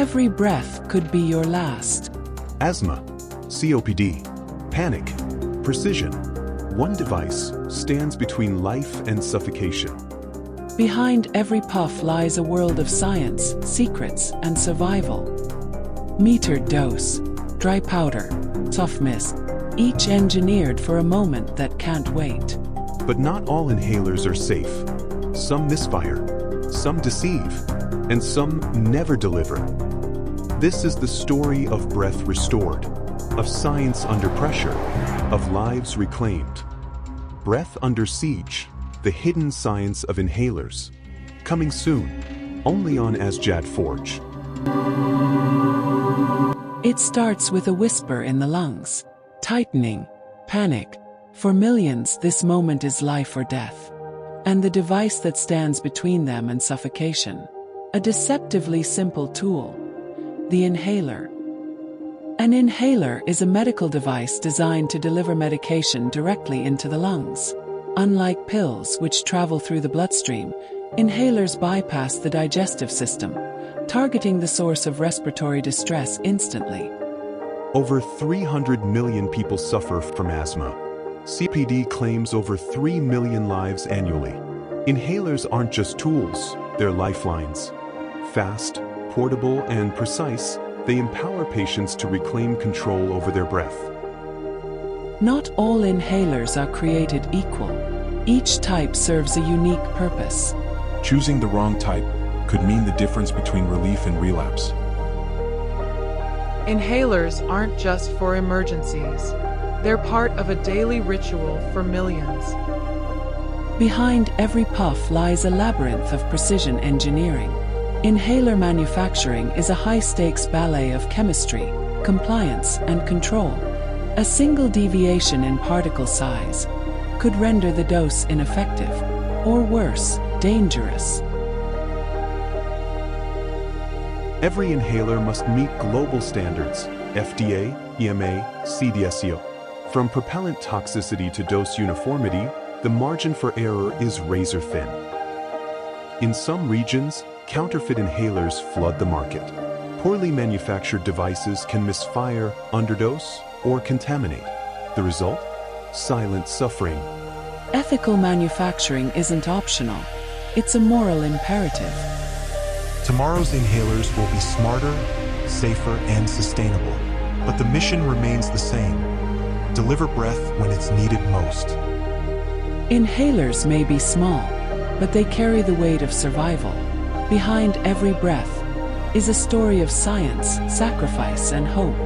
Every breath could be your last. Asthma, COPD, panic, precision. One device stands between life and suffocation. Behind every puff lies a world of science, secrets, and survival. Metered dose, dry powder, soft mist, each engineered for a moment that can't wait. But not all inhalers are safe. Some misfire, some deceive, and some never deliver. This is the story of breath restored, of science under pressure, of lives reclaimed. Breath Under Siege, the hidden science of inhalers. Coming soon, only on AZJAD Forge. It starts with a whisper in the lungs. Tightening, panic. For millions, this moment is life or death. And the device that stands between them and suffocation. A deceptively simple tool. The inhaler. An inhaler is a medical device designed to deliver medication directly into the lungs. Unlike pills, which travel through the bloodstream, inhalers bypass the digestive system, targeting the source of respiratory distress instantly. Over 300 million people suffer from asthma. COPD claims over 3 million lives annually. Inhalers aren't just tools, they're lifelines. Fast, portable, and precise, they empower patients to reclaim control over their breath. Not all inhalers are created equal. Each type serves a unique purpose. Choosing the wrong type could mean the difference between relief and relapse. Inhalers aren't just for emergencies. They're part of a daily ritual for millions. Behind every puff lies a labyrinth of precision engineering. Inhaler manufacturing is a high-stakes ballet of chemistry, compliance, and control. A single deviation in particle size could render the dose ineffective, or worse, dangerous. Every inhaler must meet global standards, FDA, EMA, CDSCO. From propellant toxicity to dose uniformity, the margin for error is razor thin. In some regions, counterfeit inhalers flood the market. Poorly manufactured devices can misfire, underdose, or contaminate. The result? Silent suffering. Ethical manufacturing isn't optional. It's a moral imperative. Tomorrow's inhalers will be smarter, safer, and sustainable. But the mission remains the same. Deliver breath when it's needed most. Inhalers may be small, but they carry the weight of survival. Behind every breath is a story of science, sacrifice, and hope.